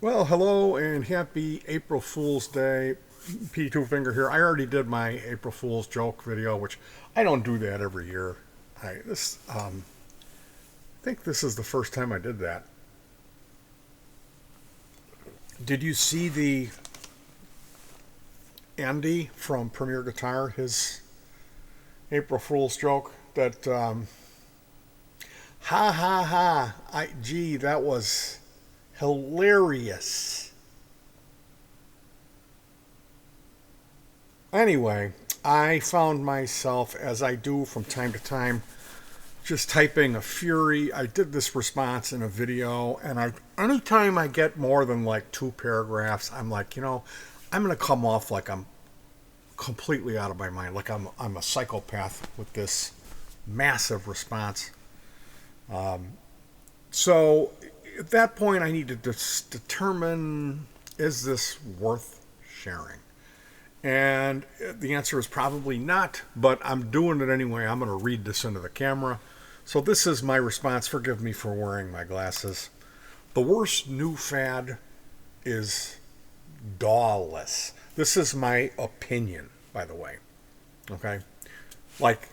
Well, hello and happy April Fool's Day. P Two Finger here. I already did my April Fool's joke video, which I don't do that every year. I think this is the first time I did that. Did you see the Andy from Premier Guitar, his April Fool's joke? That ha ha ha! Gee, that was hilarious. Anyway, I found myself, as I do from time to time, just typing a fury. I did this response in a video, and anytime I get more than like two paragraphs, I'm like, I'm gonna come off like I'm completely out of my mind, like I'm a psychopath with this massive response. So at that point, I need to determine, is this worth sharing? And the answer is probably not, but I'm doing it anyway. I'm going to read this into the camera. So this is my response. Forgive me for wearing my glasses. The worst new fad is DAWless. This is my opinion, by the way. Okay? Like,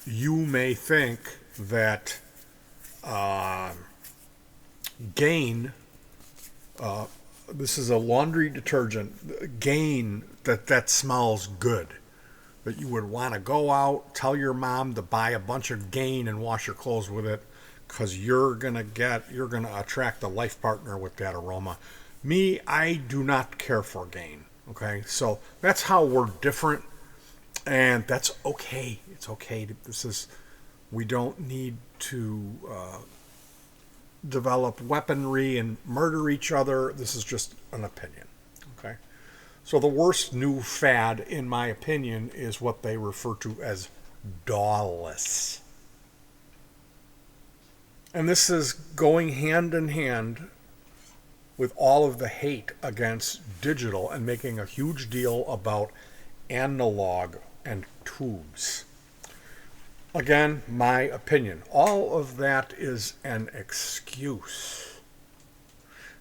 you may think that Gain, this is a laundry detergent, Gain, that smells good. That you would want to go out, tell your mom to buy a bunch of Gain and wash your clothes with it, because you're gonna attract a life partner with that aroma. Me, I do not care for Gain. Okay, so that's how we're different, and that's okay. It's okay. We don't need to develop weaponry and murder each other. This is just an opinion. Okay. So the worst new fad, in my opinion, is what they refer to as DAWless. And this is going hand in hand with all of the hate against digital and making a huge deal about analog and tubes. Again, my opinion. All of that is an excuse.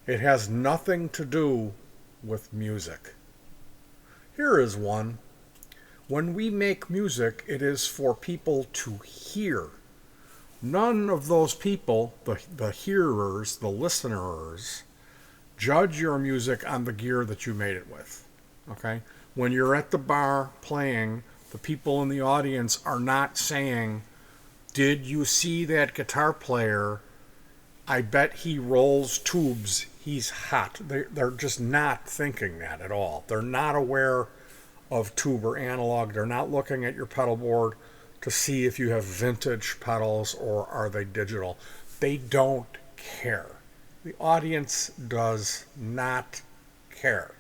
It has nothing to do with music. Here is one. When we make music, it is for people to hear. None of those people, the hearers, the listeners, judge your music on the gear that you made it with. Okay? When you're at the bar playing, the people in the audience are not saying, "Did you see that guitar player? I bet he rolls tubes. He's hot." They're just not thinking that at all. They're not aware of tube or analog. They're not looking at your pedal board to see if you have vintage pedals or are they digital. They don't care. The audience does not care.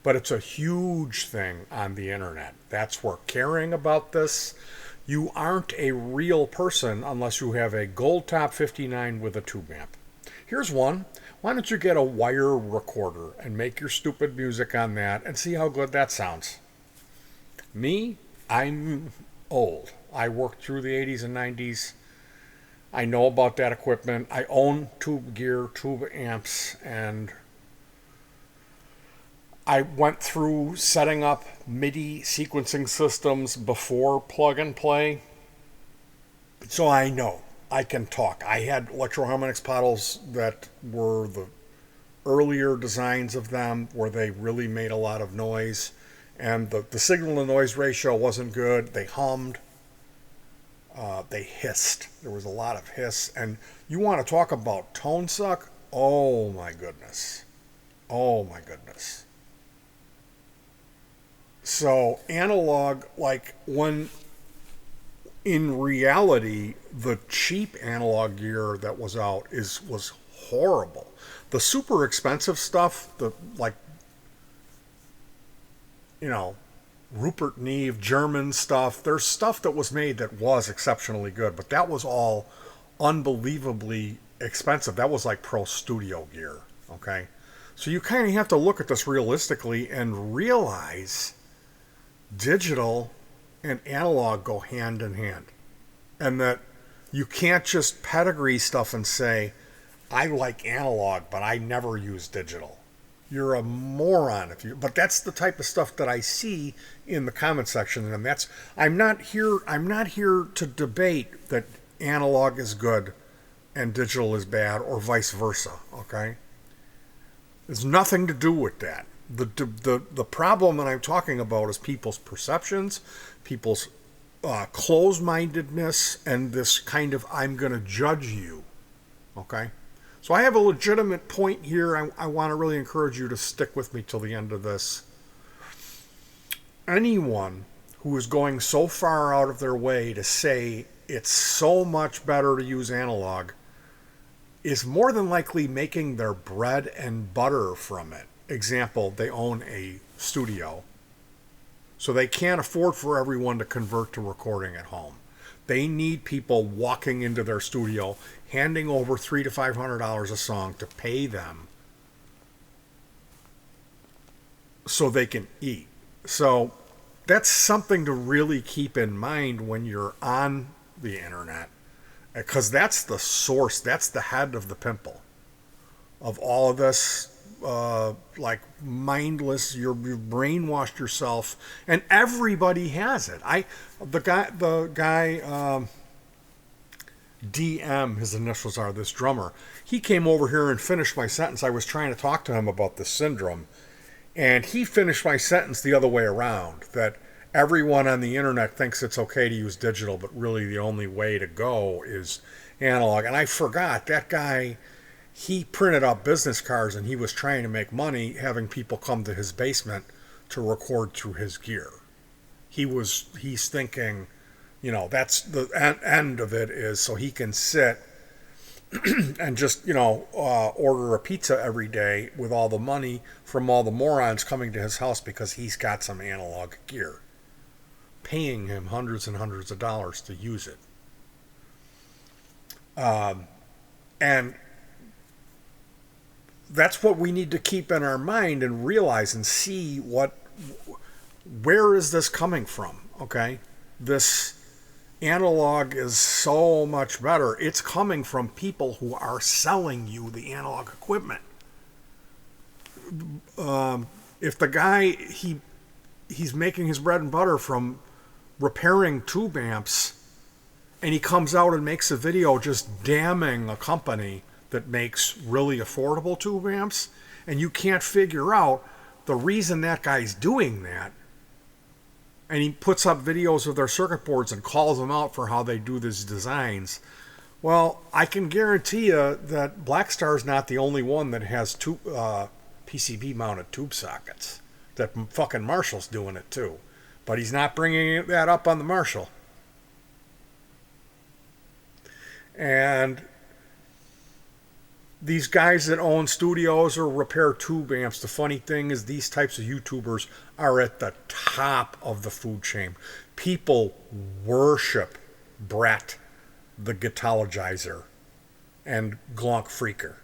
But it's a huge thing on the internet. That's where caring about this. You aren't a real person unless you have a gold top 59 with a tube amp. Here's one. Why don't you get a wire recorder and make your stupid music on that and see how good that sounds? Me, I'm old. I worked through the 80s and 90s. I know about that equipment. I own tube gear, tube amps, and I went through setting up MIDI sequencing systems before plug and play. So I know. I can talk. I had Electro-Harmonix pedals that were the earlier designs of them where they really made a lot of noise. And the signal to noise ratio wasn't good. They hummed. They hissed. There was a lot of hiss. And you want to talk about tone suck? Oh my goodness. Oh my goodness. So analog, like when in reality the cheap analog gear that was out was horrible. The super expensive stuff, Rupert Neve German stuff, there's stuff that was made that was exceptionally good, but that was all unbelievably expensive. That was like pro studio gear. Okay, so you kind of have to look at this realistically and realize digital and analog go hand in hand. And that you can't just pedigree stuff and say, I like analog, but I never use digital. You're a moron if you. But that's the type of stuff that I see in the comment section, and that's. I'm not here. I'm not here to debate that analog is good and digital is bad, or vice versa. Okay. There's nothing to do with that. The problem that I'm talking about is people's perceptions, people's closed-mindedness, and this kind of I'm going to judge you. Okay? So I have a legitimate point here. I want to really encourage you to stick with me till the end of this. Anyone who is going so far out of their way to say it's so much better to use analog is more than likely making their bread and butter from it. Example, they own a studio, so they can't afford for everyone to convert to recording at home. They need people walking into their studio, handing over $300 to $500 a song to pay them so they can eat. So that's something to really keep in mind when you're on the internet, because that's the source, that's the head of the pimple of all of this. Like mindless, you've brainwashed yourself, and everybody has it. The guy DM, his initials are, this drummer, he came over here and finished my sentence. I was trying to talk to him about this syndrome, and he finished my sentence the other way around, that everyone on the internet thinks it's okay to use digital, but really the only way to go is analog. And I forgot, that guy, he printed out business cards and he was trying to make money having people come to his basement to record through his gear. He's thinking, that's the end of it, is so he can sit and just, order a pizza every day with all the money from all the morons coming to his house because he's got some analog gear, paying him hundreds and hundreds of dollars to use it. And that's what we need to keep in our mind and realize and see where is this coming from, okay? This analog is so much better. It's coming from people who are selling you the analog equipment. If the guy, he's making his bread and butter from repairing tube amps, and he comes out and makes a video just damning a company that makes really affordable tube amps, and you can't figure out the reason that guy's doing that, and he puts up videos of their circuit boards and calls them out for how they do these designs. Well, I can guarantee you that Blackstar's not the only one that has PCB mounted tube sockets. That fucking Marshall's doing it too, but he's not bringing that up on the Marshall. And these guys that own studios or repair tube amps, the funny thing is these types of YouTubers are at the top of the food chain. People worship Brett, the guitologizer, and Glonk Freaker.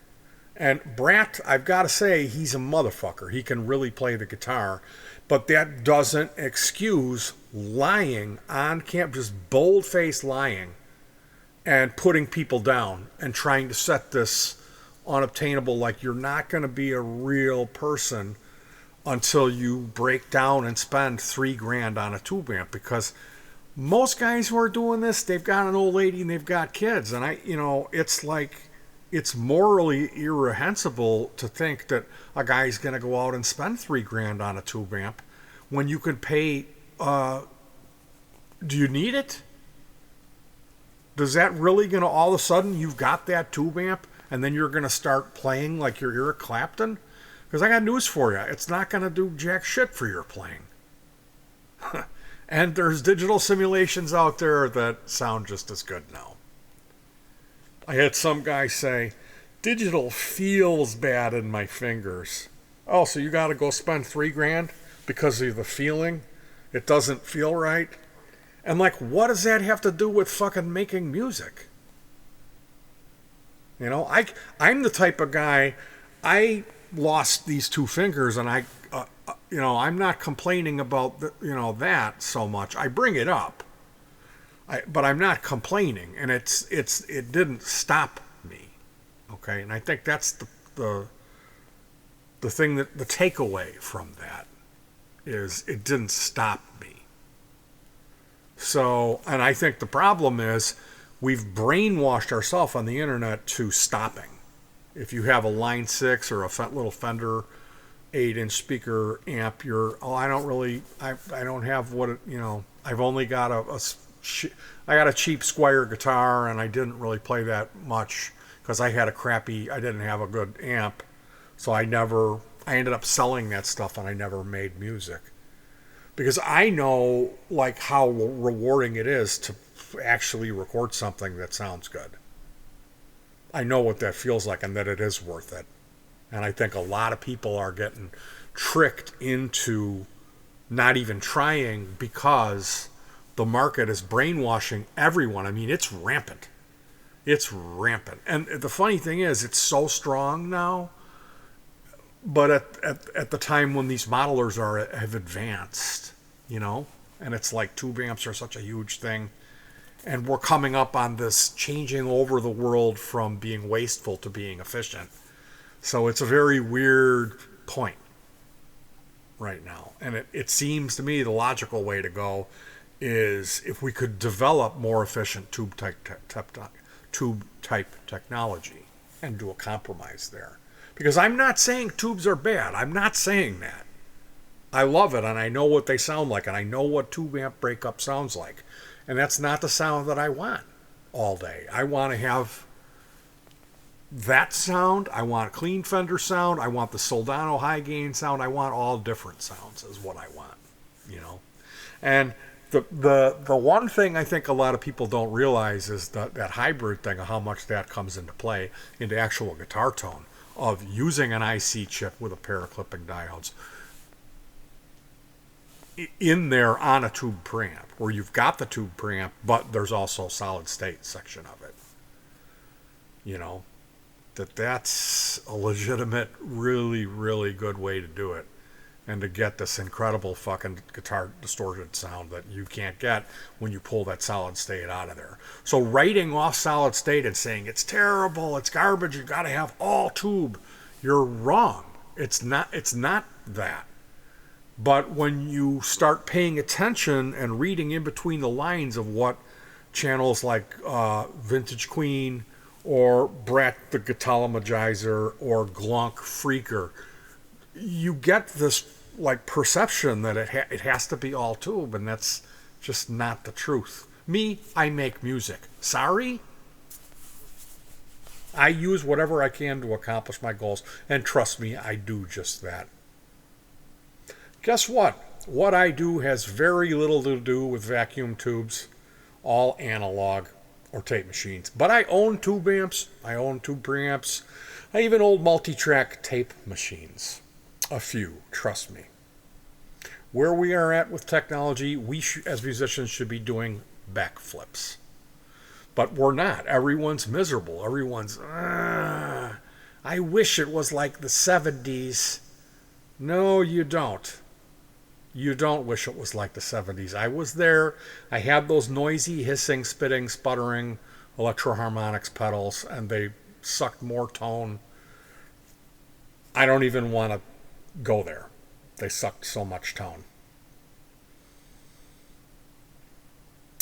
And Brett, I've got to say, he's a motherfucker. He can really play the guitar, but that doesn't excuse lying on camp, just bold-faced lying and putting people down and trying to set this unobtainable, like you're not going to be a real person until you break down and spend $3,000 on a tube amp, because most guys who are doing this, they've got an old lady and they've got kids, and it's like, it's morally irreprehensible to think that a guy's going to go out and spend $3,000 on a tube amp when you can pay. Do you need it? Does that really going to all of a sudden you've got that tube amp and then you're going to start playing like you're Eric Clapton? Because I got news for you. It's not going to do jack shit for your playing. And there's digital simulations out there that sound just as good now. I had some guy say, digital feels bad in my fingers. Oh, so you got to go spend $3,000 because of the feeling? It doesn't feel right? And like, what does that have to do with fucking making music? I'm the type of guy, I lost these two fingers, and I'm not complaining about that so much. I bring it up, but I'm not complaining, and it didn't stop me. Okay, and I think that's the thing that the takeaway from that is it didn't stop me. So, and I think the problem is we've brainwashed ourselves on the internet to stopping. If you have a line 6 or a little Fender 8-inch speaker amp, I don't have what it, I've only got I got a cheap Squier guitar, and I didn't really play that much because I didn't have a good amp. So I ended up selling that stuff, and I never made music. Because I know, like, how rewarding it is to actually record something that sounds good. I know what that feels like and that it is worth it. And I think a lot of people are getting tricked into not even trying because the market is brainwashing everyone. I mean, it's rampant. It's rampant. And the funny thing is, it's so strong now. But at the time when these modelers have advanced, and it's like tube amps are such a huge thing. And we're coming up on this changing over the world from being wasteful to being efficient. So it's a very weird point right now. And it seems to me the logical way to go is if we could develop more efficient tube type technology and do a compromise there. Because I'm not saying tubes are bad. I'm not saying that. I love it, and I know what they sound like, and I know what tube amp breakup sounds like. And that's not the sound that I want all day. I want to have that sound. I want a clean Fender sound. I want the Soldano high gain sound. I want all different sounds is what I want, And the one thing I think a lot of people don't realize is that hybrid thing, of how much that comes into play into actual guitar tone, of using an IC chip with a pair of clipping diodes in there on a tube preamp, where you've got the tube preamp, but there's also a solid state section of it. That's a legitimate, really, really good way to do it. And to get this incredible fucking guitar distorted sound that you can't get when you pull that solid state out of there. So writing off solid state and saying it's terrible, it's garbage, you got to have all tube, you're wrong. It's not that. But when you start paying attention and reading in between the lines of what channels like Vintage Queen or Brett the Guitologizer or Glunk Freaker, you get this like perception that it has to be all tube, and that's just not the truth. Me, I make music. Sorry? I use whatever I can to accomplish my goals, and trust me, I do just that. Guess what? What I do has very little to do with vacuum tubes, all analog or tape machines. But I own tube amps, I own tube preamps, I even own multi-track tape machines. A few, trust me. Where we are at with technology, we as musicians should be doing backflips. But we're not. Everyone's miserable. Everyone's, I wish it was like the 70s. No, you don't. You don't wish it was like the 70s. I was there. I had those noisy, hissing, spitting, sputtering electro-harmonics pedals, and they sucked more tone. I don't even want to go there. They sucked so much tone.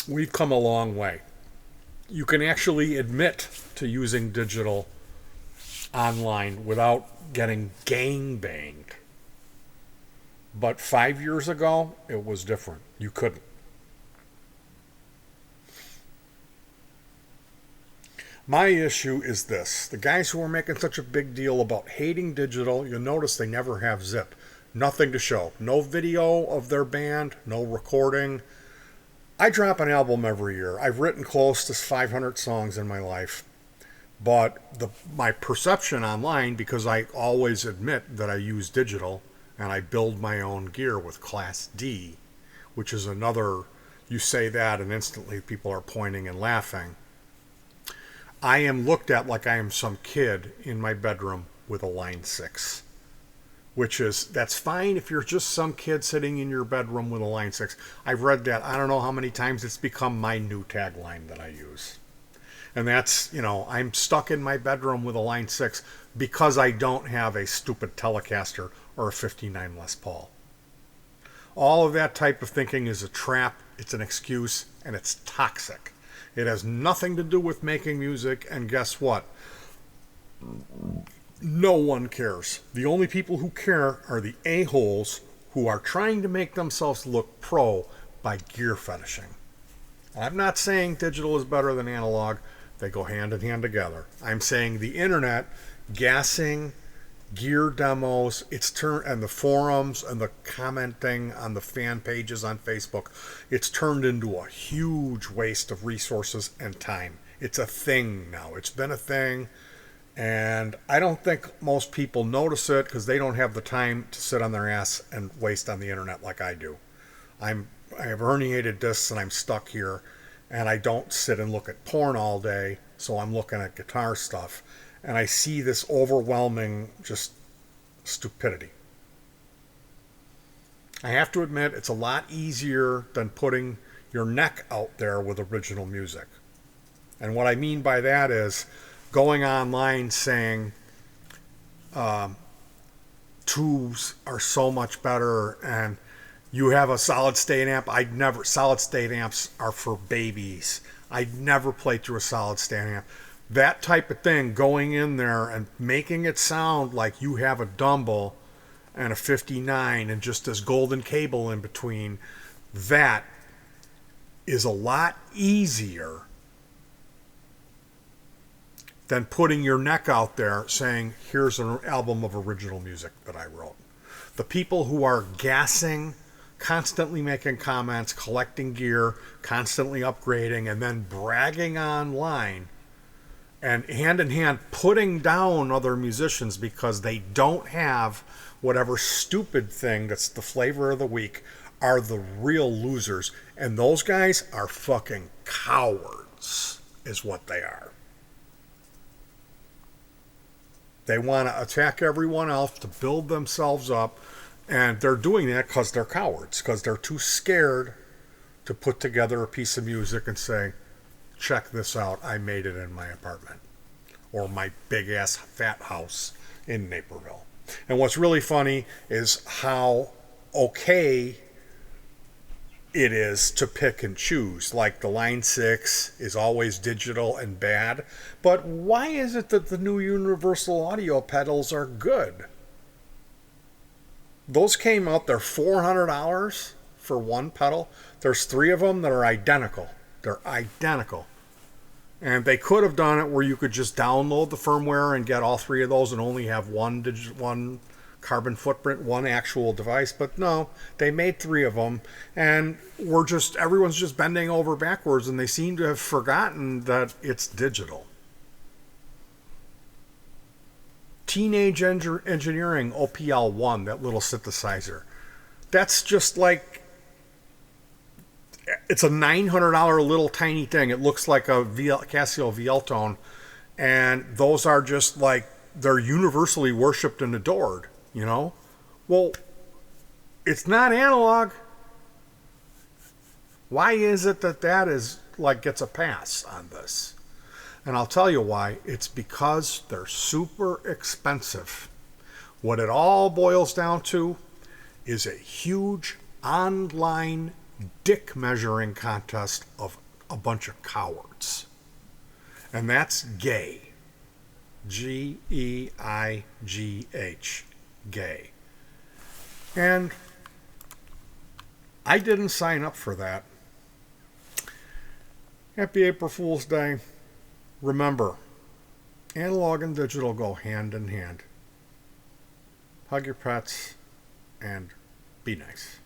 We've come a long way. You can actually admit to using digital online without getting gang-banged. But 5 years ago, it was different. You couldn't. My issue is this. The guys who are making such a big deal about hating digital, you'll notice they never have zip. Nothing to show. No video of their band, no recording. I drop an album every year. I've written close to 500 songs in my life. But my perception online, because I always admit that I use digital, and I build my own gear with Class D, which is another, you say that and instantly people are pointing and laughing. I am looked at like I am some kid in my bedroom with a Line 6. That's fine if you're just some kid sitting in your bedroom with a Line 6. I've read that. I don't know how many times it's become my new tagline that I use. And that's, I'm stuck in my bedroom with a Line 6 because I don't have a stupid Telecaster or a 59 Les Paul. All of that type of thinking is a trap, it's an excuse, and it's toxic. It has nothing to do with making music, and guess what? No one cares. The only people who care are the a-holes who are trying to make themselves look pro by gear fetishing. I'm not saying digital is better than analog. They go hand in hand together. I'm saying the internet, gassing, gear demos, and the forums and the commenting on the fan pages on Facebook, it's turned into a huge waste of resources and time. It's a thing now. It's been a thing, and I don't think most people notice it because they don't have the time to sit on their ass and waste on the internet like I do. I have herniated discs and I'm stuck here, and I don't sit and look at porn all day, so I'm looking at guitar stuff. And I see this overwhelming just stupidity. I have to admit, it's a lot easier than putting your neck out there with original music. And what I mean by that is going online saying tubes are so much better and you have a solid state amp. Solid state amps are for babies. I'd never play through a solid state amp. That type of thing, going in there and making it sound like you have a Dumble and a 59 and just this golden cable in between, that is a lot easier than putting your neck out there saying, here's an album of original music that I wrote. The people who are gassing, constantly making comments, collecting gear, constantly upgrading, and then bragging online, and hand in hand putting down other musicians because they don't have whatever stupid thing that's the flavor of the week, are the real losers. And those guys are fucking cowards, is what they are. They want to attack everyone else to build themselves up, and they're doing that because they're cowards, because they're too scared to put together a piece of music and say, check this out, I made it in my apartment or my big ass fat house in Naperville. And what's really funny is how okay it is to pick and choose. Like the Line 6 is always digital and bad, but why is it that the new universal audio pedals are good? Those came out, they're $400 for one pedal. There's 3 of them that are identical. They're identical. And they could have done it where you could just download the firmware and get all 3 of those and only have one carbon footprint, one actual device. But no, they made 3 of them, and everyone's just bending over backwards, and they seem to have forgotten that it's digital. Teenage Engineering OPL1, that little synthesizer. That's just like, it's a $900 little tiny thing. It looks like a Casio VL Tone, and those are just like, they're universally worshipped and adored, Well, it's not analog. Why is it that is like gets a pass on this? And I'll tell you why. It's because they're super expensive. What it all boils down to is a huge online dick measuring contest of a bunch of cowards. And that's gay. Geigh. Gay. And I didn't sign up for that. Happy April Fool's Day. Remember, analog and digital go hand in hand. Hug your pets and be nice.